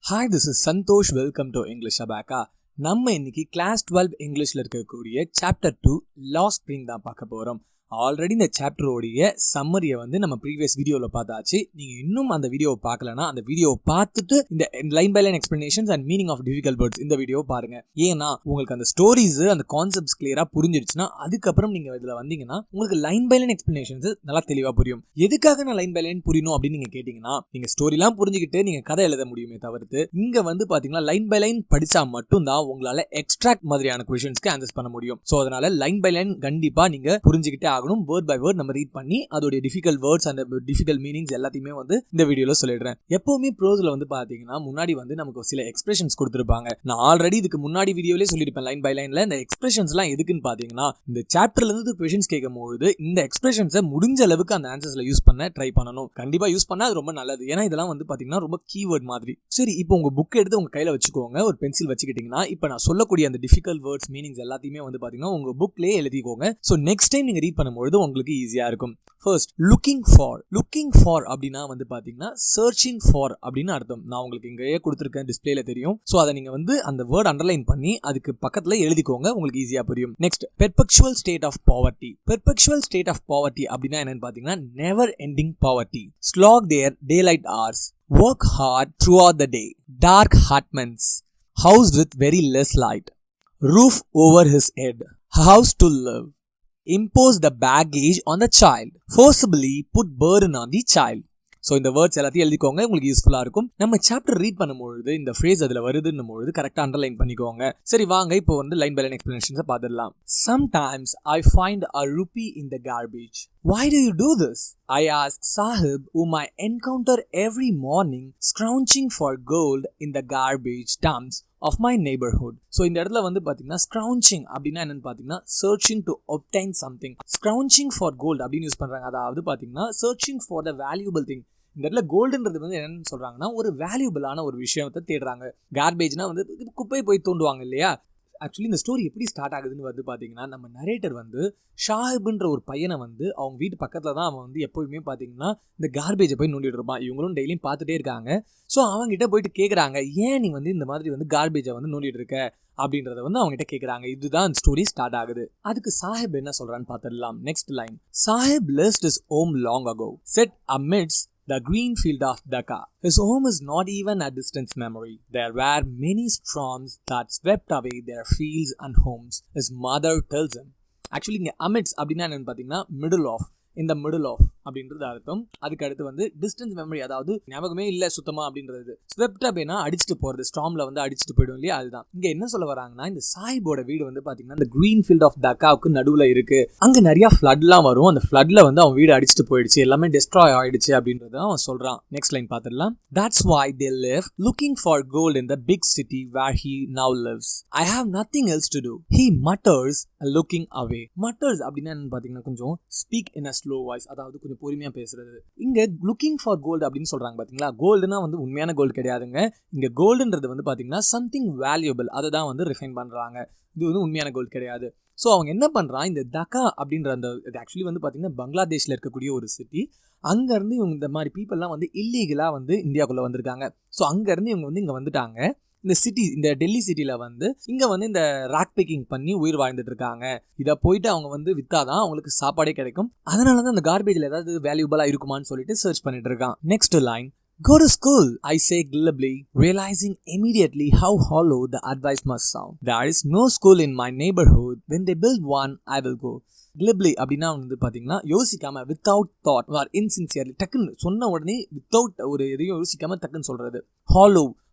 Hi, this is Santosh. Welcome to English Abaca. நம்ம இன்னைக்கு class 12 இங்கிலீஷ்ல இருக்கக்கூடிய சாப்டர் 2 லாஸ்ட் ஸ்ப்ரிங் தான் பார்க்க போறோம். ஆல்ரெடி இந்த சாப்டரோடைய சம்மரியை நம்ம ப்ரீவியஸ் வீடியோவில் பார்த்தாச்சு. நீங்கள் இன்னும் அந்த வீடியோவை பார்க்கலன்னா அந்த வீடியோவை பார்த்துட்டு இந்த line by line explanations and meaning of difficult words இந்த வீடியோவை பாருங்க. ஏன்னா உங்களுக்கு அந்த ஸ்டோரிஸ் அந்த கான்செப்ட்ஸ் கிளியராக புரிஞ்சிருச்சுன்னா அதுக்கப்புறம் நீங்கள் இதில் வந்தீங்கன்னா உங்களுக்கு லைன் பை லைன் எக்ஸ்பிளனேஷன்ஸ் நல்லா தெளிவாக புரியும். எதுக்காக நான் லைன் பை லைன் புரியணும் அப்படின்னு நீங்கள் கேட்டிங்கன்னா நீங்கள் ஸ்டோரிலாம் புரிஞ்சுக்கிட்டு நீங்கள் கதை எழுத முடியுமே தவிர்த்து இங்கே பார்த்தீங்கன்னா லைன் பை லைன் படித்தா மட்டும்தான் உங்களால் எக்ஸ்ட்ராக்ட் மாதிரியான கொஷின்ஸ்க்கு ஆன்சர்ஸ் பண்ண முடியும். ஸோ அதனால லைன் பை லைன் கண்டிப்பாக நீங்கள் புரிஞ்சுக்கிட்டே வேர்ட் பை வேர்ட் நம்ம ரீட் பண்ணி அதோட டிஃபிகல்ட் வேர்ட்ஸ் அந்த டிஃபிகல்ட் மீனிங்ஸ் எல்லாத்தையுமே இந்த வீடியோல சொல்லிடுறேன். எப்பவுமே ப்ரோஸ்ல பாத்தீங்கன்னா முன்னாடி நமக்கு சில எக்ஸ்பிரஷன்ஸ் கொடுத்திருப்பாங்க. நான் ஆல்ரெடி இதுக்கு முன்னாடி வீடியோலயே சொல்லிருப்பேன். லைன் பை லைன்ல இந்த எக்ஸ்பிரஷன்ஸ் எல்லாம் எதுக்குன்னு பாத்தீங்கன்னா இந்த சாப்டர்ல இருந்து क्वेश्चंस கேட்கும்போது இந்த எக்ஸ்பிரஷன்ஸை முடிஞ்ச அளவுக்கு அந்த ஆன்சர்ஸ்ல யூஸ் பண்ண ட்ரை பண்ணணும். கண்டிப்பா யூஸ் பண்ணா அது ரொம்ப நல்லது. ஏன்னா இதெல்லாம் பாத்தீங்கன்னா ரொம்ப கீவேர்ட் மாதிரி. சரி, இப்போ உங்க புக் எடுத்து உங்க கையில வச்சுக்கோங்க, ஒரு பென்சில் வச்சுக்கிட்டீங்கன்னா இப்போ நான் சொல்லக்கூடிய அந்த டிஃபிகல்ட் வேர்ட்ஸ் மீனிங்ஸ் எல்லாத்தையுமே பாத்தீங்கன்னா உங்க புக்லயே எழுதிக்கோங்க. ஸோ நெக்ஸ்ட் டைம் நீங்க ரீட் பண்ணும்போது உங்களுக்கு ஈஸியா இருக்கும். ஃபர்ஸ்ட் லுக்கிங் ஃபார் அப்படின்னா பாத்தீங்கன்னா சர்ச்சிங் ஃபார் அப்படின்னு அர்த்தம். நான் உங்களுக்கு இங்கேயே கொடுத்துருக்கேன், டிஸ்பிளேல தெரியும். ஸோ அதை நீங்க அந்த வேர்ட் அண்டர்லைன் பண்ணி அதுக்கு பக்கத்துல எழுதிக்கோங்க, உங்களுக்கு ஈஸியா புரியும். Next perpetual state of poverty. Perpetual state of poverty அப்படின்னா என்னன்னு பாத்தீங்கன்னா never ending poverty. Slog their daylight hours, work hard throughout the day, dark hutments, house with very less light, roof over his head, house to live, impose the baggage on the child, forcibly put burden on the child. So இந்த words எல்லாத்தையும் எழுதிக்கோங்க, உங்களுக்கு யூஸ்ஃபுல்லாக இருக்கும். நம்ம chapter read பண்ணும்பொழுது இந்த phrase அதில் வருதுன்னும் பொழுது கரெக்டாக அண்டர்லைன் பண்ணிக்கோங்க. சரி வாங்க இப்போ லைன் பை லைன் எக்ஸ்பிளனேஷன்ஸை பார்த்துடலாம். Sometimes I find a rupee in the garbage. Why do you do this? I ask Saheb, whom I encounter every morning scrounging for gold in the garbage dumps of my neighbourhood. So இந்த இடத்துல பாத்தீங்கன்னா scrounging அப்படின்னா என்னன்னு பாத்தீங்கன்னா searching to obtain something. Scrounging for gold அப்படின்னு use பண்றாங்க. அதாவது பாத்தீங்கன்னா searching for the valuable thing. இந்த இடத்துல கோல்டுன்றது என்னன்னு சொல்றாங்கன்னா ஒரு வேல்யூபிளான ஒரு விஷயத்தை தேடுறாங்க. கார்பேஜ்னா குப்பையை போய் தோண்டுவாங்க இல்லையா. ஆக்சுவலி இந்த ஸ்டோரி எப்படி ஸ்டார்ட் ஆகுதுன்னு பார்த்தீங்கன்னா நம்ம நரேட்டர் ஷாஹிப்ன்ற ஒரு பையனை அவங்க வீட்டு பக்கத்தில் தான் அவன் எப்போயுமே பார்த்தீங்கன்னா இந்த கார்பேஜை போய் நோண்டிட்டு இருப்பான். இவங்களும் டெய்லியும் பார்த்துட்டே இருக்காங்க. ஸோ அவங்ககிட்ட போயிட்டு கேட்குறாங்க, ஏன் நீ இந்த மாதிரி கார்பேஜை நோண்டிட்டு இருக்க அப்படின்றத அவங்ககிட்ட கேட்குறாங்க. இதுதான் ஸ்டோரி ஸ்டார்ட் ஆகுது. அதுக்கு சாஹிப் என்ன சொல்றான்னு பார்த்துடலாம். Next line, Sahib left his home long ago, set amidst the green field of Dhaka. His home is not even a distant memory. There were many storms that swept away their fields and homes. His mother tells him. Actually இங்க amidst அப்படின்னா என்னன்னு பார்த்தீங்கன்னா middle of, in the middle of அப்படின்றது அர்த்தம். அதுக்கு அடுத்து distance memory, அதாவது ஞாபகமே இல்லை சுத்தமா அப்படின்றது. ஸ்வெப்ட் அப்படின்னா அடிச்சுட்டு போறது, ஸ்டார்ம்ல அடிச்சுட்டு போயிடும் இல்லையா, அதுதான். இங்க என்ன சொல்ல வராங்கன்னா இந்த சாஹிபோட வீடு பாத்தீங்கன்னா இந்த கிரீன் ஃபீல்ட் ஆஃப் தக்காவுக்கு நடுவுல இருக்கு. அங்க நிறைய ஃப்ளட்லாம் வரும். அந்த ஃப்ளட்ல அவன் வீடு அடிச்சுட்டு போயிடுச்சு, எல்லாமே டெஸ்ட்ராய் ஆயிடுச்சு அப்படின்றத அவன் சொல்றான். நெக்ஸ்ட் லைன் பாத்துடலாம். That's why they live looking for gold in the big city where he now lives. I have nothing else to do, he mutters looking away. Mutters அப்படின்னா என்னன்னு பாத்தீங்கன்னா கொஞ்சம் speak in a slow voice, அதாவது கொஞ்சம் பொறுமையா பேசுறது. இங்க looking for gold அப்படின்னு சொல்றாங்க பாத்தீங்களா. கோல்டுனா உண்மையான கோல்டு கிடையாதுங்க. இங்க கோல்டுன்றது பாத்தீங்கன்னா சம்திங் வேல்யூபிள், அதை தான் ரிஃபைன் பண்றாங்க. இது உண்மையான கோல்டு கிடையாது. ஸோ அவங்க என்ன பண்றான், இந்த தக்கா அப்படின்ற அந்த ஆக்சுவலி பாத்தீங்கன்னா பங்களாதேஷ்ல இருக்கக்கூடிய ஒரு சிட்டி. அங்க இருந்து இவங்க இந்த மாதிரி பீப்புள்லாம் இல்லீகலா இந்தியாக்குள்ள வந்திருக்காங்க. ஸோ அங்க இருந்து இவங்க இங்க வந்துட்டாங்க. இந்த சிட்டி, இந்த டெல்லி சிட்டில இங்க இந்த ராக்பிக்கிங் பண்ணி உயிர் வாழ்ந்துட்டு இருக்காங்க. இதை போயிட்டு அவங்க வித்தாதான் அவங்களுக்கு சாப்பாடே கிடைக்கும். அதனாலதான் அந்த கார்பேஜ்ல ஏதாவது வேல்யூபிளா இருக்குமான்னு சொல்லிட்டு சர்ச் பண்ணிட்டு இருக்கான். Next line, go to school, I say glibly, realizing immediately how hollow the advice must sound. There is no school in my neighbourhood. When they build one, I will go. glibly அப்படின்னா பாத்தீங்கன்னா யோசிக்காம, without thought R இன்சின்சியர்லி, டக்குன்னு சொன்ன உடனே without ஒரு எதையும் யோசிக்காம டக்குன்னு சொல்றது.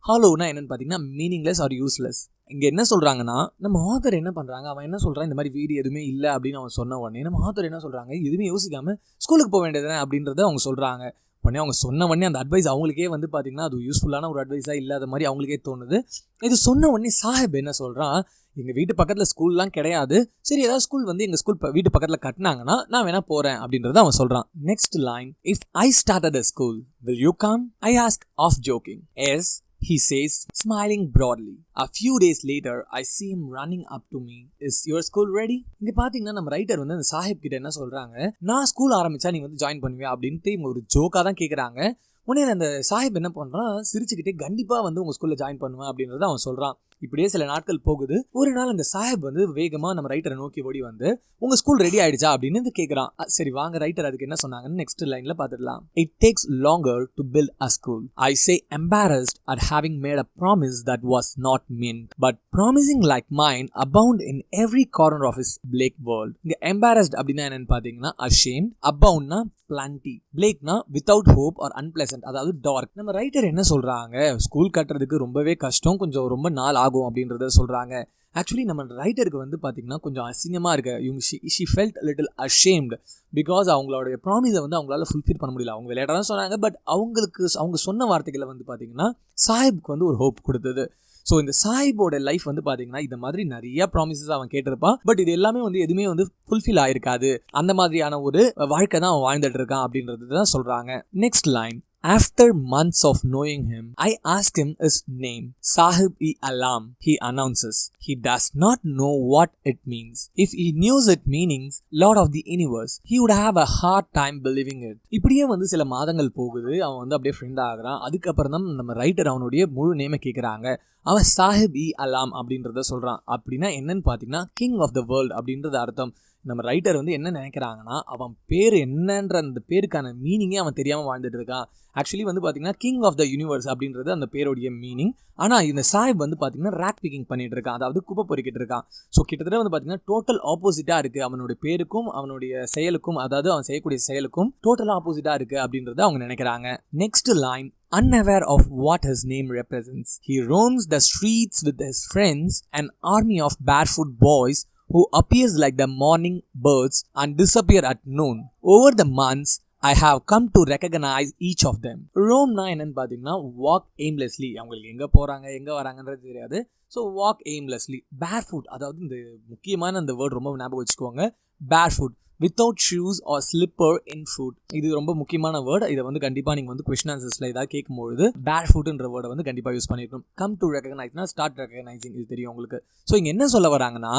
ஹாலோனா என்னன்னு பாத்தீங்கன்னா மீனிங்லெஸ் ஆர் யூஸ்லெஸ். இங்க என்ன சொல்றாங்கன்னா நம்ம ஆத்தர் என்ன பண்றாங்க, அவன் என்ன சொல்றான், இந்த மாதிரி வீடு எதுவுமே இல்லை அப்படின்னு அவன் சொன்ன உடனே நம்ம ஆத்தர் என்ன சொல்றாங்க, எதுவுமே யோசிக்காம ஸ்கூலுக்கு போக வேண்டியதுதானே அப்படின்றத அவங்க சொல்றாங்க. உடனே அவங்க சொன்ன உடனே அந்த அட்வைஸ் அவங்களுக்கே பார்த்தீங்கன்னா அது யூஸ்ஃபுல்லான ஒரு அட்வைஸாக இல்லாத மாதிரி அவங்களுக்கே தோணுது. இது சொன்ன உடனே சாஹிப் என்ன சொல்கிறான், எங்கள் வீட்டு பக்கத்தில் ஸ்கூல்லாம் கிடையாது, சரி ஏதாவது ஸ்கூல் எங்கள் ஸ்கூல் வீட்டு பக்கத்தில் கட்டினாங்கன்னா நான் வேணா போகிறேன் அப்படின்றத அவன் சொல்கிறான். Next line, if I started a school will you come, I ask half joking. Yes, he says, smiling broadly. A few days later, I see him running up to me. Is your school ready? இங்க பாத்தீங்கன்னா நம்ம writer அந்த சாஹிப் கிட்ட என்ன சொல்றாங்க, நான் school ஆரம்பிச்சா நீ ஜாயின் பண்ணுவியா அப்படின்ட்டு இவங்க ஒரு ஜோக்கா தான் கேக்குறாங்க. உடனே அந்த சாஹிப் என்ன பண்றான், சிரிச்சுக்கிட்டே கண்டிப்பா வந்து உங்க ஸ்கூல்ல ஜாயின் பண்ணுவேன் அப்படின்றத அவன் சொல்றான். இப்படியே சில நாட்கள் போகுது. ஒரு நாள் அந்த சாஹிப் வந்து வேகமா நம்ம ரைட்டரை நோக்கி ஓடி வந்து உங்க ஸ்கூல் ரெடி ஆயிடுச்சா அப்படின்னு கேட்கறான். சரி வாங்க ரைட்டர் அதுக்கு என்ன சொன்னாங்கன்னு நெக்ஸ்ட் லைன்ல பாத்துடலாம். It takes longer to build a school. I say embarrassed at having made a promise that was not meant, but promising like mine abound in every corner of his bleak world. இங்க embarrassed அப்படின்னா என்னன்னு பாத்தீங்கன்னா ashamed, aboundனா plenty, bleakனா without hope or unpleasant, அதாவது dark. நம்ம writer என்ன சொல்றாங்க, school கட்டுறதுக்கு ரொம்பவே கஷ்டம், கொஞ்சம் ரொம்ப நாள் ஆகும் அப்படின்றத சொல்றாங்க. ஆக்சுவலி நம்ம ரைட்டருக்கு வந்து பார்த்தீங்கன்னா கொஞ்சம் அசிங்கமாக இருக்கு. இவங்க she felt little ashamed because அவங்களோட ப்ராமிஸை வந்து அவங்களால ஃபுல்ஃபில் பண்ண முடியல. அவங்க விளையாட தான் சொன்னாங்க, பட் அவங்க சொன்ன வார்த்தைகளை வந்து பார்த்தீங்கன்னா சாஹிப்க்கு வந்து ஒரு ஹோப் கொடுத்தது. ஸோ இந்த சாஹிப்போட லைஃப் வந்து பார்த்தீங்கன்னா இந்த மாதிரி நிறைய ப்ராமிசஸ் அவன் கேட்டிருப்பான், பட் இது எல்லாமே வந்து எதுவுமே வந்து ஃபுல்ஃபில் ஆயிருக்காது. அந்த மாதிரியான ஒரு வாழ்க்கை தான் அவன் வாழ்ந்துட்டு இருக்கான் அப்படின்றது தான் சொல்றாங்க. Next line. After months of knowing him, I asked him his name. Saheb-e-Alam, he announces. He does not know what it means. If he knew its meanings, Lord of the universe, he would have a hard time believing it. இப்படியே வந்து சில மாதங்கள் போகுது. அவன் வந்து அப்படியே friend ஆகுறான். அதுக்கப்புறம் தான் நம்ம ரைட்டர் அவனுடைய முழு நேமை கேட்குறாங்க. அவன் சாஹிப்-இ-அலாம் அப்படின்றத சொல்றான். அப்படின்னா என்னன்னு பார்த்தீங்கன்னா கிங் ஆஃப் த வேர்ல்ட் அப்படின்றது அர்த்தம். நம்ம ரைட்டர் வந்து என்ன நினைக்கிறாங்கன்னா, அவன் பேர் என்னன்ற அந்த பேருக்கான மீனிங்கே அவன் தெரியாமல் வாழ்ந்துட்டு இருக்கான். ஆக்சுவலி வந்து பார்த்தீங்கன்னா கிங் ஆஃப் த யூனிவர்ஸ் அப்படின்றது அந்த பேருடைய மீனிங். ஆனால் இந்த சாஹிப் வந்து பார்த்தீங்கன்னா ராக் பிக்கிங் பண்ணிட்டு இருக்கான், அதாவது குப்பை பொறுக்கிட்டு இருக்கான். ஸோ கிட்டத்தட்ட வந்து பார்த்தீங்கன்னா டோட்டல் ஆப்போசிட்டாக இருக்குது அவனுடைய பேருக்கும் அவனுடைய செயலுக்கும், அதாவது அவன் செய்யக்கூடிய செயலுக்கும் டோட்டல் ஆப்போசிட்டாக இருக்குது அப்படின்றத அவங்க நினைக்கிறாங்க. Next line. Unaware of what his name represents, he roams the streets with his friends, an army of barefoot boys who appears like the morning birds and disappear at noon. Over the months, I have come to recognize each of them. Roamனா என்னன்னு பார்த்தீங்கன்னா walk aimlessly. அவங்களுக்கு எங்கே போகிறாங்க எங்கே வராங்கன்றது தெரியாது. So walk aimlessly. barefoot, அதாவது இந்த முக்கியமான அந்த வேர்ட் ரொம்ப ஞாபகம் வச்சுக்கோங்க. barefoot, without shoes or slipper in foot. இது ரொம்ப முக்கியமான வேர்டு. இதை வந்து கண்டிப்பாக நீங்கள் வந்து கொஸ்டின் ஆன்சர்ஸில் ஏதாவது கேட்கும்பொழுது barefootன்ற வேர்டை வந்து கண்டிப்பாக யூஸ் பண்ணிருக்கணும். கம் டு ரெகக்னைஸ்னா ஸ்டார்ட் ரெகக்னைசிங், இது தெரியும் உங்களுக்கு. ஸோ இங்கே என்ன சொல்ல வராங்கன்னா,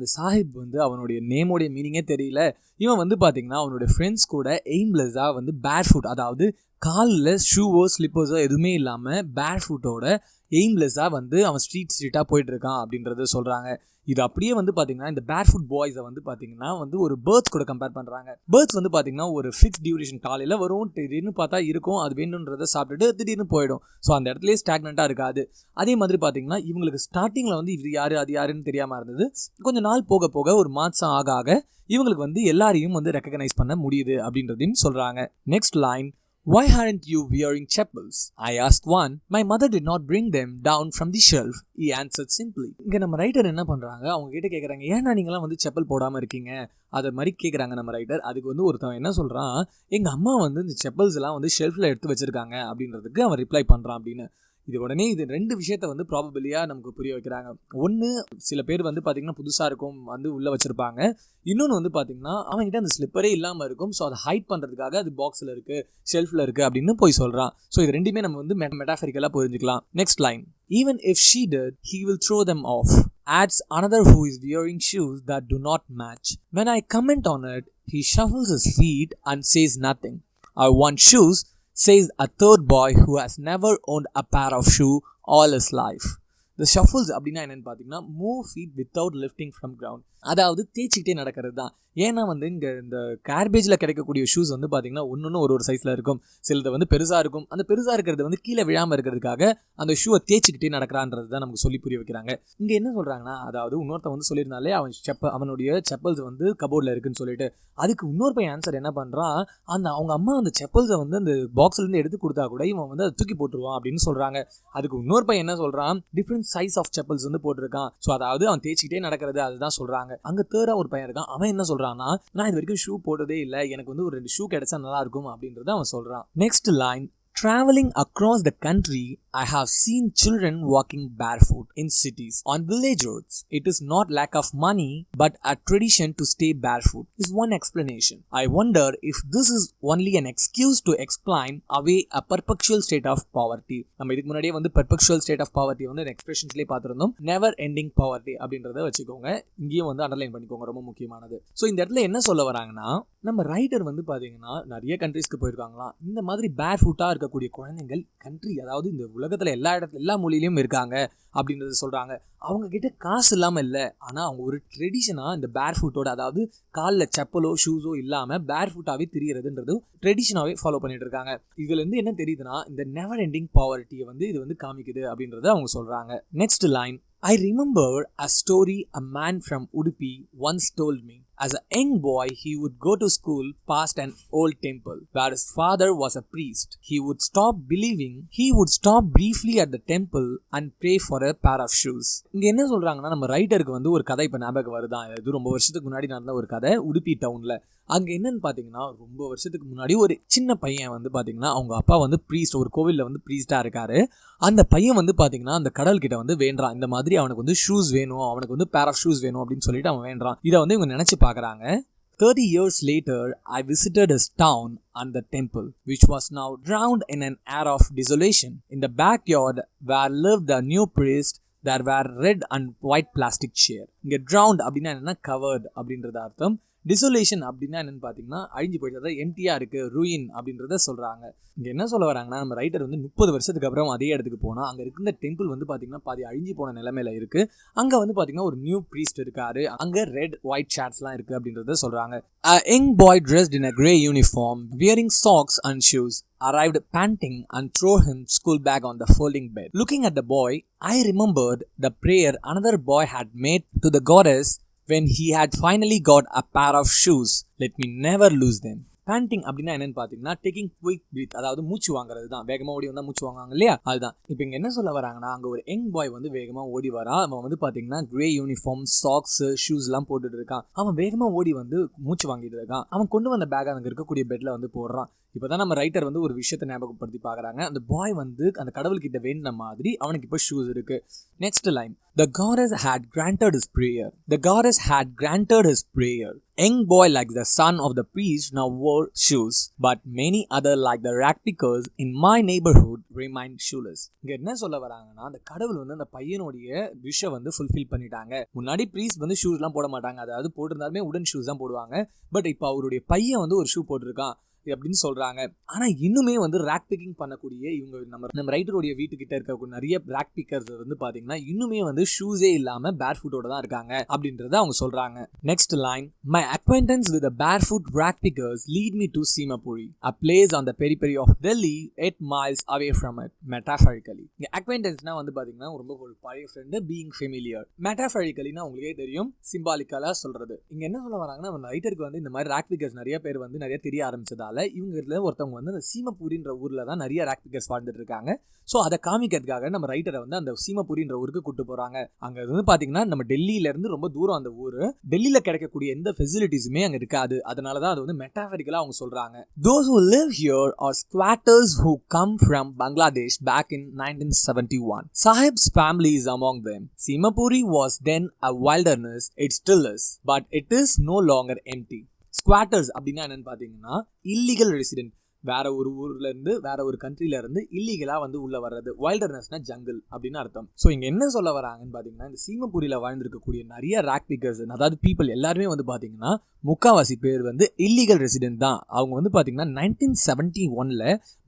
இந்த சாஹிப் வந்து அவனுடைய நேமோடைய மீனிங்கே தெரியல. இவன் வந்து பார்த்தீங்கன்னா அவனுடைய ஃப்ரெண்ட்ஸ் கூட எய்ம்லெஸ்ஸாக வந்து பேர்ஃபுட், அதாவது காலில் ஷூவோ ஸ்லிப்பர்ஸோ எதுவுமே இல்லாமல் பேர்ஃபுட்டோட எய்ம்லெஸ்ஸாக வந்து அவன் ஸ்ட்ரீட்டாக போயிட்டு இருக்கான் அப்படின்றத சொல்கிறாங்க. இது அப்படியே வந்து பார்த்தீங்கன்னா இந்த பேர்ஃபுட் பாய்ஸை வந்து பார்த்தீங்கன்னா வந்து ஒரு பேர்ட்ஸ் கூட கம்பேர் பண்ணுறாங்க. பேர்ட்ஸ் வந்து பார்த்தீங்கன்னா ஒரு ஃபிக்ஸ் டியூரேஷன் காலையில் வரும், திடீர்னு பார்த்தா இருக்கும், அது வேணுன்றதை சாப்பிட்டுட்டு திடீர்னு போயிடும். ஸோ அந்த இடத்துலேயே ஸ்டாக்னண்ட்டாக இருக்காது. அதே மாதிரி பார்த்தீங்கன்னா இவங்களுக்கு ஸ்டார்டிங்கில் வந்து இது யார் அது யாருன்னு தெரியாமல் இருந்தது. கொஞ்சம் நாள் போக போக ஒரு மாதம் ஆக இவங்களுக்கு வந்து எல்லாரையும் வந்து ரெக்கக்னைஸ் பண்ண முடியுது அப்படின்றதையும் சொல்கிறாங்க. Next line. Why aren't you wearing chappals? I asked one. My mother did not bring them down from the shelf. He answered simply. இங்கே நம்ம ரைட்டர் என்ன பண்ணுறாங்க, அவங்க கிட்ட கேட்குறாங்க, ஏன்னா நீங்களாம் வந்து செப்பல் போடாமல் இருக்கீங்க அதை மாதிரி கேட்குறாங்க நம்ம ரைட்டர். அதுக்கு வந்து ஒருத்தவன் என்ன சொல்கிறான், எங்கள் அம்மா வந்து இந்த செப்பல்ஸ் எல்லாம் வந்து ஷெல்ஃபில் எடுத்து வச்சுருக்காங்க அப்படின்றதுக்கு அவன் ரிப்ளை பண்ணுறான் அப்படின்னு. இது உடனே இது ரெண்டு விஷயத்த வந்து ப்ராபபிலியாக நமக்கு புரிய வைக்கிறாங்க. ஒன்று, சில பேர் வந்து பார்த்திங்கன்னா புதுசாக இருக்கும் வந்து உள்ளே வச்சுருப்பாங்க. இன்னொன்று வந்து பார்த்திங்கன்னா அவங்ககிட்ட அந்த ஸ்லிப்பரே இல்லாமல் இருக்கும். ஸோ அதை ஹைட் பண்ணுறதுக்காக அது பாக்ஸில் இருக்குது, ஷெல்ஃபில் இருக்குது அப்படின்னு போய் சொல்கிறான். ஸோ இது ரெண்டுமே நம்ம வந்து மெட்டாஃபரிக்கலாக புரிஞ்சுக்கலாம். Next line. Even if she did, he will throw them off. Adds another who is wearing shoes that do not match. When I comment on it, he shuffles his feet and says nothing. I want shoes, says a third boy who has never owned a pair of shoes all his life. The shuffles அப்படின்னா என்னன்னு பார்த்தீங்கன்னா move feet without lifting from ground, அதாவது தேய்ச்சிக்கிட்டே நடக்கிறது தான். ஏன்னா வந்து இங்கே இந்த கார்பேஜில் கிடைக்கக்கூடிய ஷூஸ் வந்து பார்த்தீங்கன்னா ஒன்று ஒரு சைஸில் இருக்கும். சிலது வந்து பெருசாக இருக்கும். அந்த பெருசாக இருக்கிறது வந்து கீழே விழாமல் இருக்கிறதுக்காக அந்த ஷூவை தேய்ச்சிக்கிட்டே நடக்கிறான்றது தான் நமக்கு சொல்லி புரிய வைக்கிறாங்க. இங்கே என்ன சொல்கிறாங்கன்னா, அதாவது இன்னொருத்தன் வந்து சொல்லியிருந்தாலே அவனுடைய செப்பல்ஸ் வந்து கபோர்டில் இருக்குன்னு சொல்லிட்டு, அதுக்கு இன்னொரு பையன் ஆன்சர் என்ன பண்ணுறான், அவங்க அம்மா அந்த செப்பல்ஸை வந்து அந்த பாக்ஸ்லேருந்து எடுத்து கொடுத்தா கூட இவன் வந்து அதை தூக்கி போட்டுருவான் அப்படின்னு சொல்கிறாங்க. அதுக்கு இன்னொரு பையன் என்ன சொல்கிறான், டிஃப்ரெண்ட் சைஸ் ஆஃப் செப்பல்ஸ் வந்து போட்டிருக்கான். ஸோ அதாவது அவன் தேய்ச்சிக்கிட்டே நடக்கிறது அதுதான் சொல்கிறாங்க. அங்கே தேர்டாக ஒரு பையன் இருக்கான். அவன் என்ன சொல்கிறான்னா, நான் இது வரைக்கும் ஷூ போட்டதே இல்லை, எனக்கு வந்து ஒரு 2 ஷூ கிடைச்சா நல்லா இருக்கும் அப்படின்றத அவன் சொல்கிறான். Next line. Traveling across the country, I have seen children walking barefoot in cities on village roads. It is not lack of money but a tradition to stay barefoot is one explanation. I wonder if this is only an excuse to explain away a perpetual state of poverty. நம்ம இதுக்கு முன்னாடியே வந்து perpetual state of poverty வந்து எக்ஸ்பிரஷன்ஸ்லயே பார்த்திருந்தோம். never ending poverty அப்படின்றத வச்சுக்கோங்க. இங்கேயும் வந்து அண்டர்லைன் பண்ணிக்கோங்க, ரொம்ப முக்கியமானது. ஸோ இந்த இடத்துல என்ன சொல்ல வராங்கன்னா, நம்ம ரைட்டர் வந்து பாத்தீங்கன்னா நிறைய கண்ட்ரீஸ்க்கு போயிருக்காங்களாம். இந்த மாதிரி பேர்ஃபுட்டா இருக்கக்கூடிய குழந்தைகள் கண்ட்ரி, அதாவது இந்த உலகத்துல எல்லா மொழியிலும் இருக்காங்க அப்படின்றத சொல்றாங்க. அவங்க கிட்ட காசு இல்லாம இல்ல, ஆனா அவங்க ஒரு ட்ரெடிஷனா இந்த பேர்ஃபுட்டோட, அதாவது காலில் செப்பலோ ஷூஸோ இல்லாம பேர்ஃபுட்டாவே திரியறதுன்றது ட்ரெடிஷனாவே ஃபாலோ பண்ணிட்டு இருக்காங்க. இதுல இருந்து என்ன தெரியுதுன்னா, இந்த நெவர் எண்டிங் பாவர்ட்டியை வந்து இது வந்து காமிக்குது அப்படின்றத அவங்க சொல்றாங்க. Next line, I remember a story a man from Udupi once told me. As a young boy, he would go to school past an old temple where his father was a priest. He would stop briefly at the temple and pray for a pair of shoes. இங்க என்ன சொல்றாங்கன்னா, நம்ம ரைட்டருக்கு வந்து ஒரு கதை இப்ப ஞாபகம் வருதான். இது ரொம்ப வருஷத்துக்கு முன்னாடி நடந்த ஒரு கதை உடுப்பி டவுன்ல. அங்க என்னன்னு பாத்தீங்கன்னா, ரொம்ப வருஷத்துக்கு முன்னாடி ஒரு சின்ன பையன் வந்து பாத்தீங்கன்னா, அவங்க அப்பா வந்து ப்ரீஸ்ட், ஒரு கோவில்ல வந்து ப்ரீஸ்டா இருக்காரு. அந்த பையன் வந்து பாத்தீங்கன்னா அந்த கடல் கிட்ட வந்து வேண்டான், இந்த மாதிரி அவனுக்கு வந்து ஷூஸ் வேணும், அவனுக்கு வந்து பேர் ஆஃப் ஷூஸ் வேணும் அப்படின்னு சொல்லிட்டு அவன் வேண்டான். இதை வந்து இவங்க நினைச்சு பார்க்குறாங்க. 30 years later, I visited his town and the temple, which was now drowned in an air of desolation. In the backyard where lived the new priest, there were red and white plastic chair. இங்க drowned அப்படின்னா என்னன்னா covered அப்படின்றது அர்த்தம். டிசோலேஷன் அப்படின்னா என்னன்னு பார்த்தீங்கன்னா, அழிஞ்சு போயிட்டு, அதாவது எம்டியா இருக்கு, ரூயின் அப்படின்றத சொல்றாங்க. இங்க என்ன சொல்ல வராங்கன்னா, நம்ம ரைட்டர் வந்து 30 வருஷத்துக்கு அப்புறம் அதே இடத்துக்கு போனா அங்க இருக்க டெம்பிள் வந்து பாத்தீங்கன்னா பாதி அழிஞ்சு போன நிலைமையில இருக்கு. அங்க வந்து பாத்தீங்கன்னா ஒரு நியூ ப்ரீஸ்ட் இருக்காரு, அங்க ரெட் ஒயிட் ஷேர்ட்ஸ்லாம் இருக்கு அப்படின்றத சொல்றாங்க. A young boy dressed in a grey uniform, wearing socks and shoes, arrived panting and threw his school bag on the folding bed. Looking at the boy, I remembered the prayer another boy had made to the goddess when he had finally got a pair of shoes. Let me never lose them. Banding அப்படின்னா என்னன்னு பார்த்தீங்கன்னா, taking quick breath, அதாவது மூச்சு வாங்குறது தான். வேகமாக ஓடி வந்தால் மூச்சு வாங்குவாங்க இல்லையா, அதுதான். இப்போ இங்கே என்ன சொல்ல வராங்கன்னா, அங்கே ஒரு யங் பாய் வந்து வேகமாக ஓடி வரான். அவன் வந்து பார்த்தீங்கன்னா கிரே யூனிஃபார்ம், சாக்ஸ், ஷூஸ்லாம் போட்டுட்டு இருக்கான். அவன் வேகமாக ஓடி வந்து மூச்சு வாங்கிட்டு இருக்கான். அவன் கொண்டு வந்த பேக் அங்கே இருக்கக்கூடிய பெட்டில் வந்து போடுறான். இப்போதான் நம்ம ரைட்டர் வந்து ஒரு விஷயத்தை ஞாபகப்படுத்தி பார்க்குறாங்க. அந்த பாய் வந்து அந்த கடவுள்கிட்ட வேண்டின மாதிரி அவனுக்கு இப்போ ஷூஸ் இருக்கு. Next line, The goddess had granted his prayer. The goddess had granted his prayer. Young boy like the son of the priest now wore shoes, but many other like the ragpickers in my neighbourhood remained shoeless. இங்க என்ன சொல்ல வராங்கன்னா, அந்த கடவுள் வந்து அந்த பையனுடைய விஷை வந்து ஃபுல்ஃபில் பண்ணிட்டாங்க. முன்னாடி பிரீஸ்ட் வந்து ஷூஸ்லாம் போட மாட்டாங்க, அதாவது போட்டிருந்தாலுமே உடன் ஷூஸ் தான் போடுவாங்க. பட் இப்போ அவருடைய பையன் வந்து ஒரு ஷூ போட்டிருக்கான் அப்படின்னு சொல்றாங்க. ஆனா இன்னுமே வந்து ரேக் பிக்கிங் பண்ணக்கூடிய இவங்க நம்ம ரைட்டருடைய வீட்டுக்கிட்ட இருக்க நிறைய ரேக் பிக்கர்ஸ் வந்து பாத்தீங்கன்னா இன்னுமே வந்து ஷூஸே இல்லாம பேர்ஃபுட்டோட தான் இருக்காங்க அப்படின்றத அவங்க சொல்றாங்க. Next line, my acquaintance with the barefoot rag pickers lead me to Seemapuri, a place on the periphery of Delhi 8 miles away from it. Metaphorically, இங்க acquaintanceனா வந்து பாத்தீங்கன்னா ரொம்ப ஒரு பழைய ஃப்ரெண்ட், being familiar. Metaphoricallyனா உங்களுக்கே தெரியும், சிம்பாலிக்கலா சொல்றது. இங்க என்ன சொல்ல வராங்கன்னா, நம்ம ரைட்டருக்கு வந்து இந்த மாதிரி ரேக் பிக்கர்ஸ் நிறைய பேர் வந்து நிறைய தெரிய ஆரம்பிச்சதால இவங்க ஒருத்தவங்க வந்து அந்த சீமபுரின்ற ஊர்ல தான் நிறைய ரேக் பிக்கர்ஸ் வாழ்ந்துட்டு இருக்காங்க. ஸோ அதை காமிக்கிறதுக்காக நம்ம ரைட்டரை வந்து அந்த சீமபுரின்ற ஊருக்கு கூட்டு போறாங்க. அங்க வந்து பாத்தீங்கன்னா நம்ம டெல்லியில இருந்து ரொம்ப தூரம் அந்த ஊரு. டெல்லியில கிடைக்கக்கூடிய எந்த ஃபெசிலிட்டிஸுமே அங்க இருக்காது. அதனாலதான் அது வந்து மெட்டாஃபரிக்கலா அவங்க சொல்றாங்க. Those who live here are squatters who come from Bangladesh back in 1971. Saheb's family is among them. Seemapuri was then a wilderness. It still is, but it is no longer empty. ஸ்குவாட்டர்ஸ் அப்படின்னா என்னன்னு பார்த்தீங்கன்னா, illegal resident, வேற ஒரு ஊர்ல இருந்து வேற ஒரு கண்ட்ரில இருந்து இல்லீகலா வந்து உள்ள வர்றது. வைல்டர்னஸ்னா ஜங்கிள் அப்படின்னு அர்த்தம். ஸோ இங்க என்ன சொல்ல வராங்கன்னு பாத்தீங்கன்னா, இந்த சீமபுரியில வாழ்ந்திருக்கக்கூடிய நிறைய ரேக் பிக்கர்ஸ், அதாவது பீப்புள் எல்லாருமே வந்து பாத்தீங்கன்னா முக்காவாசி பேர் வந்து இல்லீகல் ரெசிடென்ட் தான். அவங்க வந்து பாத்தீங்கன்னா 1971ல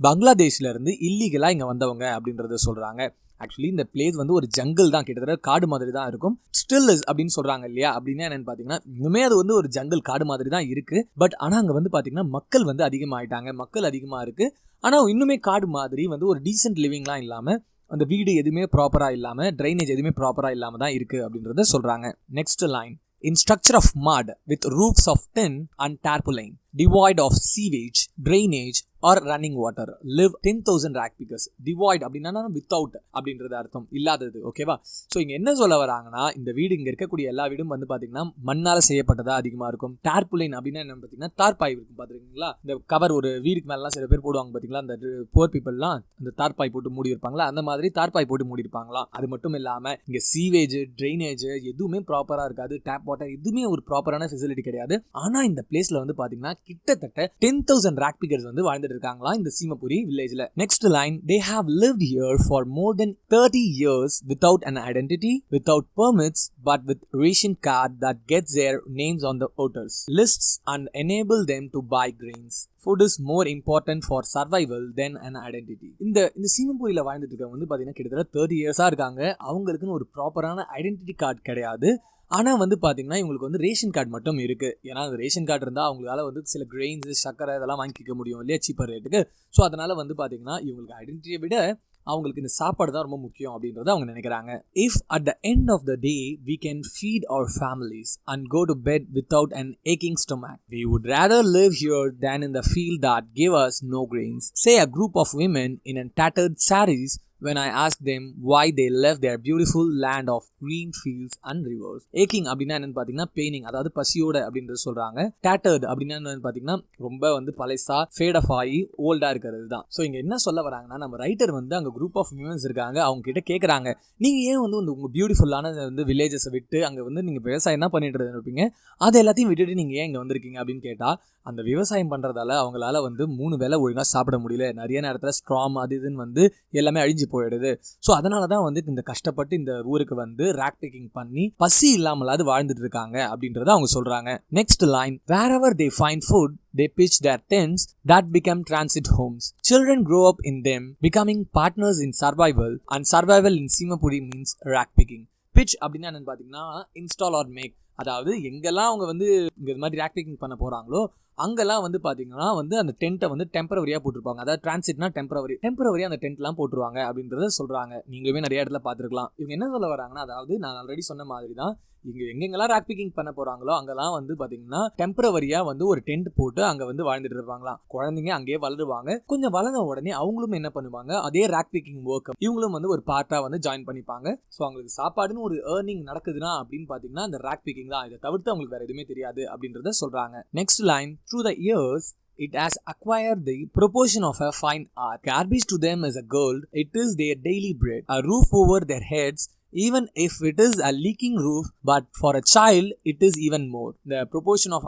பங்களாதேஷ்ல இருந்து இல்லீகலா இங்க வந்தவங்க அப்படின்றத சொல்றாங்க. ஆக்சுவலி இந்த பிளேஸ் வந்து ஒரு ஜங்கிள் தான், கிட்டத்தட்ட காடு மாதிரி தான் இருக்கும். ஸ்டில் இஸ் அப்படின்னு சொல்றாங்க இல்லையா, அப்படின்னா என்னன்னு பாத்தீங்கன்னா இன்னுமே அது வந்து ஒரு ஜங்கிள் காடு மாதிரி தான் இருக்கு. பட் ஆனா அங்க வந்து பாத்தீங்கன்னா மக்கள் வந்து அதிகமாயிட்டாங்க, மக்கள் அதிகமா இருக்கு. ஆனா இன்னுமே காடு மாதிரி வந்து ஒரு டீசென்ட் லிவிங்லாம் இல்லாம, அந்த வீடு எதுவுமே ப்ராப்பரா இல்லாம, ட்ரைனேஜ் எதுவுமே ப்ராப்பரா இல்லாம தான் இருக்கு அப்படின்றத சொல்றாங்க. Next line, in structure of mud with roofs of tin and tarpaulin. devoid of sewage, drainage or running water, live 10,000 ragpickers. Devoid அப்படின்னா without அப்படின்றது அர்த்தம், இல்லாதது. ஓகேவா? ஸோ இங்கே என்ன சொல்ல வராங்கன்னா, இந்த வீடு இங்கே இருக்கக்கூடிய எல்லா வீடும் வந்து பார்த்தீங்கன்னா மண்ணால் செய்யப்பட்டதா அதிகமாக இருக்கும். டார்புலைன் அப்படின்னா என்ன பார்த்தீங்கன்னா தார்பாய் இருக்கும் பார்த்துருக்கீங்களா? இந்த கவர் ஒரு வீடுக்கு மேலாம் சில பேர் போடுவாங்க பார்த்தீங்களா, அந்த புவர் பீப்புளெலாம் அந்த தார்பாய் போட்டு மூடி இருப்பாங்களா, அந்த மாதிரி தார்பாய் போட்டு மூடி இருப்பாங்களாம். அது மட்டும் இல்லாமல் இங்கே சீவேஜ், ட்ரைனேஜ் எதுவுமே ப்ராப்பராக இருக்காது. டேப் வாட்டர் எதுவுமே ஒரு ப்ராப்பரான ஃபெசிலிட்டி கிடையாது. ஆனால் இந்த பிளேஸில் வந்து பார்த்தீங்கன்னா கிட்டத்தட்ட 10,000 ragpickers வந்து வாழ்ந்துட்டு இருக்காங்களா இந்த சீமபுரி வில்லேஜ்ல. Next line, they have lived here for more than 30 years without an identity, without permits, but with ration card that gets their names on the voters lists and enable them to buy grains. Food is more important for survival than an identity. இந்த சீமபுரியில வாழ்ந்துட்டு இருக்கவங்க வந்து பாத்தீங்கன்னா கிட்டத்தட்ட 30 இயர்ஸா இருக்காங்க. அவங்களுக்குன்னு ஒரு ப்ராப்பரான ஐடென்டிட்டி கார்டு கிடையாது. ஆனால் வந்து பார்த்தீங்கன்னா இவங்களுக்கு வந்து ரேஷன் கார்டு மட்டும் இருக்குது. ஏன்னா அந்த ரேஷன் கார்டு இருந்தால் அவங்களால வந்து சில கிரெயின்ஸு, சக்கரை இதெல்லாம் வாங்கிக்க முடியும் இல்லையா, சீப்பர் ரேட்டுக்கு. ஸோ அதனால் வந்து பார்த்தீங்கன்னா இவங்களுக்கு ஐடென்டிட்டியை விட அவங்களுக்கு இந்த சாப்பாடு தான் ரொம்ப முக்கியம் அப்படின்றத அவங்க நினைக்கிறாங்க. If at the end of the day we can feed our families and go to bed without an aching stomach, we would rather live here than in the field that give us no grains, say a group of women in a tattered saris when I asked them why they left their beautiful land of green fields and rivers. Aching அப்படின்னா என்னன்னு பார்த்தீங்கன்னா paining, அதாவது பசியோட அப்படின்றது சொல்றாங்க. tattered அப்படின்னா என்னன்னு பார்த்தீங்கன்னா ரொம்ப வந்து பழைசா, ஃபேட் ஆஃப் ஆகி ஓல்டா இருக்கிறது தான். ஸோ இங்கே என்ன சொல்ல வராங்கன்னா, நம்ம ரைட்டர் வந்து அங்கே குரூப் ஆஃப் விமன்ஸ் இருக்காங்க, அவங்க கிட்ட கேட்குறாங்க, நீங்கள் ஏன் வந்து உங்கள் பியூட்டிஃபுல்லான வந்து வில்லேஜஸை விட்டு அங்கே வந்து நீங்கள் விவசாயம் தான் பண்ணிட்டு இருப்பீங்க, அதை எல்லாத்தையும் விட்டுட்டு நீங்கள் ஏன் இங்கே வந்திருக்கீங்க அப்படின்னு கேட்டால், அந்த விவசாயம் பண்ணுறதால அவங்களால வந்து 3 வேளை ஒழுங்காக சாப்பிட முடியல. நிறைய நேரத்தில் ஸ்ட்ராம் அது இதுன்னு வந்து எல்லாமே அழிஞ்சு போயிடுது. ஸோ அதனால தான் வந்து இந்த கஷ்டப்பட்டு இந்த ஊருக்கு வந்து ராக் பிக்கிங் பண்ணி பசி இல்லாமலாவது வாழ்ந்துட்டு இருக்காங்க அப்படின்றத அவங்க சொல்றாங்க. Next line, wherever they find food they pitch their tents that become transit homes. Children grow up in them, becoming partners in survival, and survival in Seemapuri means rack picking. pitch அப்படின்னா என்னன்னு பார்த்தீங்கன்னா install or make, அதாவது எங்கெல்லாம் அவங்க வந்து இங்கே இது மாதிரி ராக் பிக்கிங் பண்ண போகிறாங்களோ அங்கெல்லாம் வந்து பார்த்தீங்கன்னா வந்து அந்த டென்ட்டை வந்து டெம்பரவரியாக போட்டிருப்பாங்க. அதாவது டிரான்சிட்னா டெம்பரவரி அந்த டென்ட்லாம் போட்டுருவாங்க அப்படின்றத சொல்கிறாங்க. நீங்களுமே நிறைய இடத்துல பார்த்துருக்கலாம். இவங்க என்ன சொல்ல வராங்கன்னா, அதாவது நான் ஆல்ரெடி சொன்ன மாதிரி தான், இங்கே எங்கெங்கெல்லாம் ராக் பிக்கிங் பண்ண போகிறாங்களோ அங்கெல்லாம் வந்து பார்த்தீங்கன்னா டெம்பரவரியாக வந்து ஒரு டென்ட் போட்டு அங்கே வந்து வாழ்ந்துட்டு இருப்பாங்களாம். குழந்தைங்க அங்கேயே வளருவாங்க. கொஞ்சம் வளர்ந்த உடனே அவங்களும் என்ன பண்ணுவாங்க, அதே ராக் பிக்கிங் ஒர்க் இவங்களும் வந்து ஒரு பார்ட்டாக வந்து ஜாயின் பண்ணிப்பாங்க. ஸோ அவங்களுக்கு சாப்பாடுன்னு ஒரு ஏர்னிங் நடக்குதுன்னா அப்படின்னு பார்த்தீங்கன்னா அந்த ராக் பிக்கிங் தான். இதை தவிர்த்து அவங்களுக்கு வேறு எதுவுமே தெரியாது அப்படின்றத சொல்கிறாங்க. Next line, through the years it has acquired the proportion of a fine art. Garbage to them is a gold. It is their daily bread, a roof over their heads, even if it is a leaking roof, but for a child it is even more. The proportion of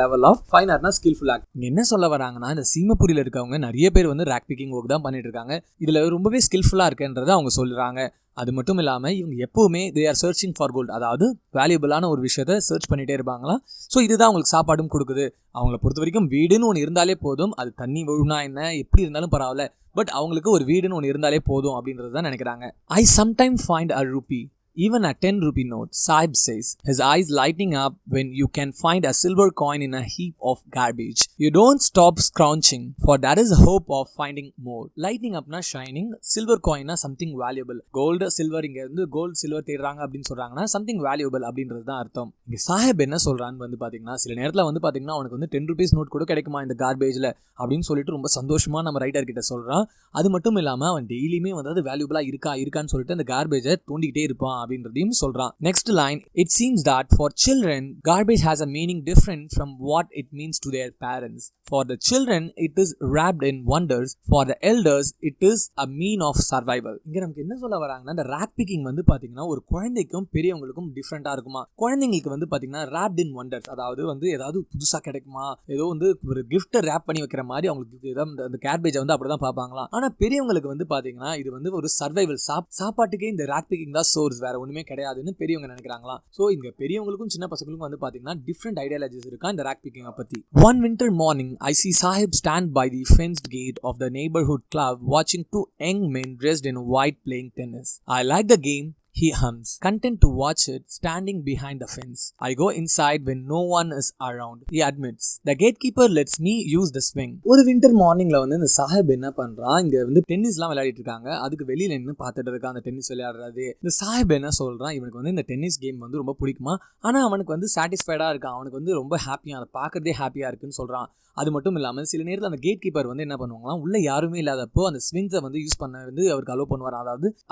level of fine art na skillful act. என்ன சொல்ல வராங்கன்னா, இந்த சீமபுரியில் இருக்கவங்க நிறைய பேர் வந்து rock picking work தான் பண்ணிட்டு இருக்காங்க. இதுல ரொம்பவே ஸ்கில்ஃபுல்லாக இருக்குன்றதை அவங்க சொல்றாங்க. அது மட்டும் இல்லாமல் இவங்க எப்போவுமே they are searching for gold, அதாவது வேல்யூபிளான ஒரு விஷயத்த சர்ச் பண்ணிகிட்டே இருப்பாங்களாம். ஸோ இதுதான் அவங்களுக்கு சாப்பாடும் கொடுக்குது. அவங்கள பொறுத்த வரைக்கும் வீடுன்னு ஒன்று இருந்தாலே போதும், அது தண்ணி விழுனா என்ன எப்படி இருந்தாலும் பரவாயில்ல, பட் அவங்களுக்கு ஒரு வீடுன்னு ஒன்று இருந்தாலே போதும் அப்படின்றது தான் நினைக்கிறாங்க. ஐ sometimes find a rupee, even a 10-rupee note, Saheb says, his eyes lighting up when you can find a silver coin in a heap of garbage. You don't stop scrounging, for there is a hope of finding more. Lighting up na shining, silver coin na something valuable. Gold, silver, இங்க இருந்து gold, silver தேடுறாங்க அப்படின்னு சொல்றாங்கன்னா something valuable அப்படின்றது தான் அர்த்தம். இங்க சாஹேப் என்ன சொல்றான்னு வந்து பாத்தீங்கன்னா, சில நேரத்தில் வந்து பாத்தீங்கன்னா அவனுக்கு வந்து 10 rupees நோட் கூட கிடைக்குமா இந்த கார்பேஜ்ல அப்படின்னு சொல்லிட்டு ரொம்ப சந்தோஷமா நம்ம ரைட்டர் கிட்ட சொல்றான். அது மட்டும் இல்லாம அவன் டெய்லியுமே வந்து அது வேல்யூபிளா இருக்கான்னு சொல்லிட்டு அந்த கார்பேஜை தோண்டிக்கிட்டே இருப்பான் அப்படின்றதையும் சொல்றான். Next line, it seems that for children garbage has a meaning different from what it means to their parents. For the children it is wrapped in wonders, for the elders it is a mean of survival. இங்க நமக்கு என்ன சொல்ல வராங்கன்னா, இந்த rock picking வந்து பாத்தீங்கன்னா ஒரு குழந்தைக்கும் பெரியவங்களுக்கும் டிஃப்ரெண்டா இருக்குமா. குழந்தைங்களுக்கு வந்து பாத்தீங்கன்னா wrapped in wonders, அதாவது வந்து ஏதாவது புதுசா கிடைக்குமா, ஏதோ வந்து ஒரு கிஃப்ட் ரேப் பண்ணி வைக்கிற மாதிரி அவங்களுக்கு அந்த கார்பேஜை வந்து அப்படிதான் பார்ப்பாங்களாம். ஆனா பெரியவங்களுக்கு வந்து பாத்தீங்கன்னா இது வந்து ஒரு சர்வைவல், சாப்பாட்டுக்கே இந்த ராக் பிக்கிங் தான் சோர்ஸ், வேற ஒண்ணுமே கிடையாதுன்னு பெரியவங்க நினைக்கிறாங்களாம். சோ இங்க பெரியவங்களுக்கும் சின்ன பசங்களுக்கும் வந்து பாத்தீங்கன்னா டிஃப்ரெண்ட் ஐடியாலஜிஸ் இருக்கா இந்த ராக் பிக்கிங் பத்தி. One winter morning I see Saheb stand by the fenced gate of the neighbourhood club watching two young men dressed in white playing tennis. I like the game, he hums, content to watch it standing behind the fence. I go inside when no one is around. He admits, the gatekeeper lets me use the swing. ஒரு winter மார்னிங்ல வந்து இந்த சாஹிப் என்ன பண்றான், இங்க வந்து டென்னிஸ்லாம் விளையாடிட்டு இருக்காங்க. அதுக்கு வெளியில நின்று பார்த்துட்டு இருக்கான் அந்த டென்னிஸ் விளையாடுறது. இந்த சாஹிப் என்ன சொல்றான், இவனுக்கு வந்து இந்த டென்னிஸ் கேம் வந்து ரொம்ப பிடிக்குமா, ஆனா அவனுக்கு வந்து சாட்டிஸ்ஃபைடா இருக்கான், அவனுக்கு வந்து ரொம்ப ஹாப்பியா, அதை பார்க்கறதே ஹாப்பியா இருக்குன்னு சொல்றான். அது மட்டும் இல்லாமல் சில நேரத்தில் அந்த கேட் கீப்பர் வந்து என்ன பண்ணுவாங்களாம், உள்ள யாருமே இல்லாதப்போ அந்த ஸ்விங்ஸை வந்து யூஸ் பண்ண வந்து அவருக்கு அலோவ் பண்ணுவாராம்.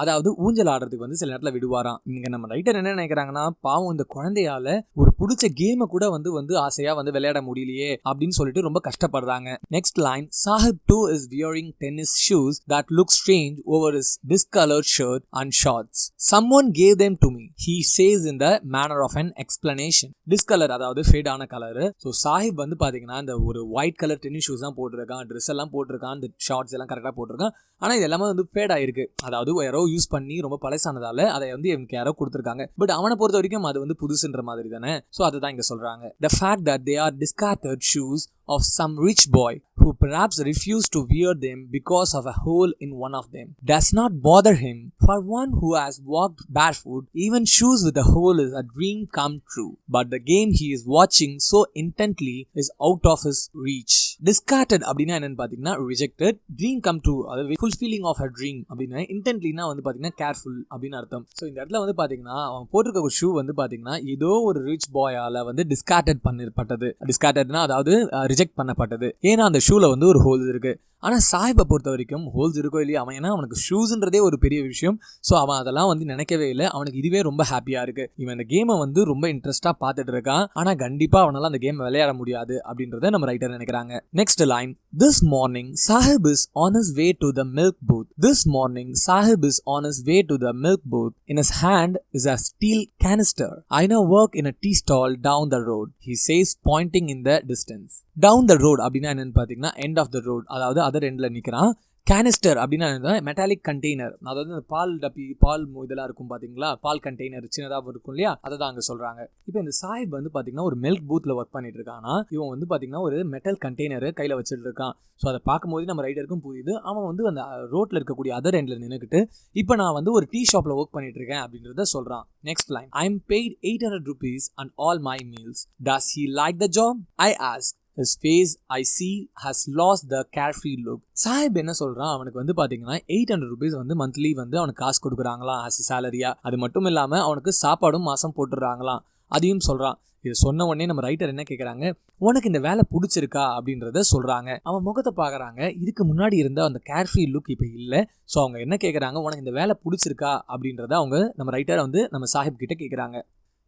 அதாவது ஊஞ்சல் ஆடுறதுக்கு வந்து சில நேரத்தில் விடுவாராம். இங்க நம்ம ரைட்டர் என்ன நினைக்கிறாங்கன்னா, பாவம் இந்த குழந்தையால ஒரு பிடிச்ச கேமை கூட வந்து ஆசையா வந்து விளையாட முடியலையே அப்படின்னு சொல்லிட்டு ரொம்ப கஷ்டப்படுறாங்க. Next line, Sahib too is wearing tennis shoes that look strange over his discolored shirt and shorts. Someone gave them to me, he says in the manner of an explanation. Discolor அதாவது ஃபேட் ஆன colour. So Sahib வந்து பாத்தீங்கன்னா இந்த ஒரு white colour tennis shoes தான் போட்டிருக்கான், dress எல்லாம் போட்டிருக்கான், இந்த ஷார்ட்ஸ் எல்லாம் கரெக்டாக போட்டிருக்கான். ஆனால் இது எல்லாமே வந்து ஃபேட் ஆயிருக்கு, அதாவது யாரோ யூஸ் பண்ணி ரொம்ப பழசானதால அதை வந்து எனக்கு யாரோ கொடுத்துருக்காங்க. பட் அவனை பொறுத்த வரைக்கும் அது வந்து புதுசுன்ற மாதிரி தானே. ஸோ அதுதான் இங்க சொல்றாங்க. The fact that they are discarded shoes of some rich boy who perhaps refused to wear them because of a hole in one of them does not bother him. For one who has walked barefoot, even shoes with a hole is a dream come true. But the game he is watching so intently is out of his reach. Discarded அப்படின்னா என்னன்னு பாத்தீங்கன்னா rejected, dream come true அதாவது fulfilling of a dream அப்படின்னா intentlyனா வந்து பாத்தீங்கன்னா careful அப்படின்னு அர்த்தம். So இந்த இடத்துல வந்து பாத்தீங்கன்னா அவன் போட்டிருக்க ஒரு ஷூ வந்து பாத்தீங்கன்னா ஏதோ ஒரு ரிச் பாயால வந்து டிஸ்கார்டட் பண்ணப்பட்டது. டிஸ்கார்டட்னா அதாவது ரிஜெக்ட் பண்ணப்பட்டது. ஏன்னா அந்த ஷூல வந்து ஒரு ஹோல்ஸ் இருக்கு. ஆனால் சாஹிப்பை பொறுத்த வரைக்கும் ஹோல்ஸ் இருக்கோ இல்லையா, அவன் ஏன்னா அவனுக்கு ஷூஸ்ன்றதே ஒரு பெரிய விஷயம். ஸோ அவன் அதெல்லாம் வந்து நினைக்கவே இல்லை. அவனுக்கு இதுவே ரொம்ப ஹாப்பியாக இருக்கு. இவன் இந்த கேமை வந்து ரொம்ப இன்ட்ரெஸ்டாக பார்த்துட்டு இருக்கான். ஆனால் கண்டிப்பாக அவனால அந்த கேம் விளையாட முடியாது அப்படின்றத நம்ம ரைட்டர் நினைக்கிறாங்க. Next line, this morning Sahib is on his way to the milk booth. This morning Saheb is on his way to the milk booth. In his hand is a steel canister. I now work in a tea stall down the road, he says, pointing in the distance. Down the road அப்படின்னா என்னன்னு பார்த்தீங்கன்னா end of the road, அதாவது other எண்டில் நிற்கிறான். Canister அப்படின்னா metallic container, அதாவது பால் டப்பி, பால் இதெல்லாம் இருக்கும் பாத்தீங்களா, பால் கண்டெய்னர் சின்னதாக இருக்கும் இல்லையா, அதை தான் அங்கே சொல்றாங்க. இப்போ இந்த சாஹிப் வந்து பாத்தீங்கன்னா ஒரு மில்க் பூத்ல ஒர்க் பண்ணிட்டு இருக்கானா, இவன் வந்து பாத்தீங்கன்னா ஒரு மெட்டல் கண்டெய்னர் கையில வச்சுட்டு இருக்கான். ஸோ அதை பார்க்கும்போது நம்ம ரைட்டருக்கும் புரியுது, அவன் வந்து அந்த ரோட்ல இருக்கக்கூடிய அதர் எண்ட்ல நின்றுக்கிட்டு இப்போ நான் வந்து ஒரு டீ ஷாப்ல ஒர்க் பண்ணிட்டு இருக்கேன் அப்படின்றத சொல்றான். Next line, I am paid 800 rupees on all my meals. Does he like the job? I ask. His face I see has lost the carefree look. Sahib என்ன சொல்றான், அவனுக்கு வந்து பாத்தீங்கன்னா 800 rupees வந்து மந்த்லி வந்து அவனுக்கு காசு கொடுக்குறாங்களாம் ஆஸ் சேலரியா. அது மட்டும் இல்லாம அவனுக்கு சாப்பாடும் மாசம் போட்டுடுறாங்களாம், அதையும் சொல்றான். இது சொன்ன உடனே நம்ம ரைட்டர் என்ன கேட்குறாங்க, உனக்கு இந்த வேலை பிடிச்சிருக்கா அப்படின்றத சொல்றாங்க. அவன் முகத்தை பார்க்குறாங்க, இதுக்கு முன்னாடி இருந்த அந்த கேர்ஃப்ரீ லுக் இப்போ இல்லை. ஸோ அவங்க என்ன கேட்குறாங்க, உனக்கு இந்த வேலை பிடிச்சிருக்கா அப்படின்றத அவங்க நம்ம ரைட்டர் வந்து நம்ம சாஹிப் கிட்ட கேட்குறாங்க.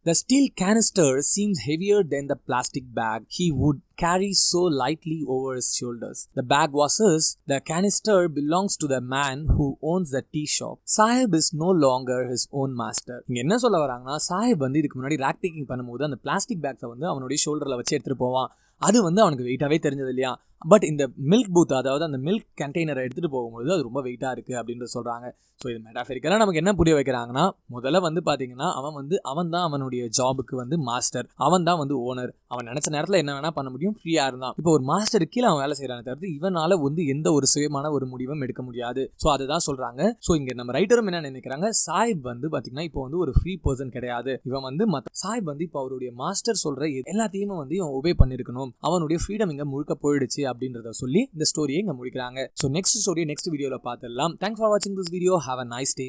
The steel canister seems heavier than the plastic bag he would carry so lightly over his shoulders. The bag was his. The canister belongs to the man who owns the tea shop. Saheb is no longer his own master. இங்க என்ன சொல்ல வராங்கன்னா, சாஹிப் வந்து இதுக்கு முன்னாடி rock picking பண்ணும்போது அந்த plastic பேக்ஸை வந்து அவனுடைய ஷோல்டர்ல வச்சு எடுத்துட்டு போவான். அது வந்து அவனுக்கு வெயிட்டாவே தெரிஞ்சது இல்லையா. பட் இந்த மில்க் பூத், அதாவது அந்த மில்க் கண்டெய்னரை எடுத்துட்டு போகும்போது அது ரொம்ப வெயிட்டா இருக்கு அப்படின்றது சொல்றாங்க. ஸோ இது மெட்டாஃபரிக்கலா நமக்கு என்ன புரிய வைக்கிறாங்கன்னா, முதல்ல வந்து பாத்தீங்கன்னா அவன் தான் அவனுடைய ஜாபுக்கு வந்து மாஸ்டர், அவன் தான் வந்து ஓனர். அவன் நினைச்ச நேரத்தில் என்ன வேணா பண்ண முடியும், ஃப்ரீயா இருந்தான். இப்போ ஒரு மாஸ்டர் கீழே அவன் வேலை செய்யறானே தவிர்த்து இவனால வந்து எந்த ஒரு சுயமான ஒரு முடிவும் எடுக்க முடியாது. ஸோ அதுதான் சொல்றாங்க. ஸோ இங்க நம்ம ரைட்டரும் என்ன நினைக்கிறாங்க, சாஹிப் வந்து பாத்தீங்கன்னா இப்போ வந்து ஒரு ஃப்ரீ பர்சன் கிடையாது. இவன் வந்து சாஹிப் வந்து இப்போ அவருடைய மாஸ்டர் சொல்ற எல்லாத்தையுமே வந்து இவன் ஒபே பண்ணிருக்கணும், அவனுடைய ஃப்ரீடம் இங்க முழுக்க போயிடுச்சு அப்படின்றத சொல்லி இந்த ஸ்டோரியை இங்க முடிக்கிறாங்க. ஸோ நெக்ஸ்ட் ஸ்டோரியை நெக்ஸ்ட் வீடியோல பார்த்துடலாம். தேங்க்ஸ் ஃபார் வாட்சிங் this video. Have a nice day.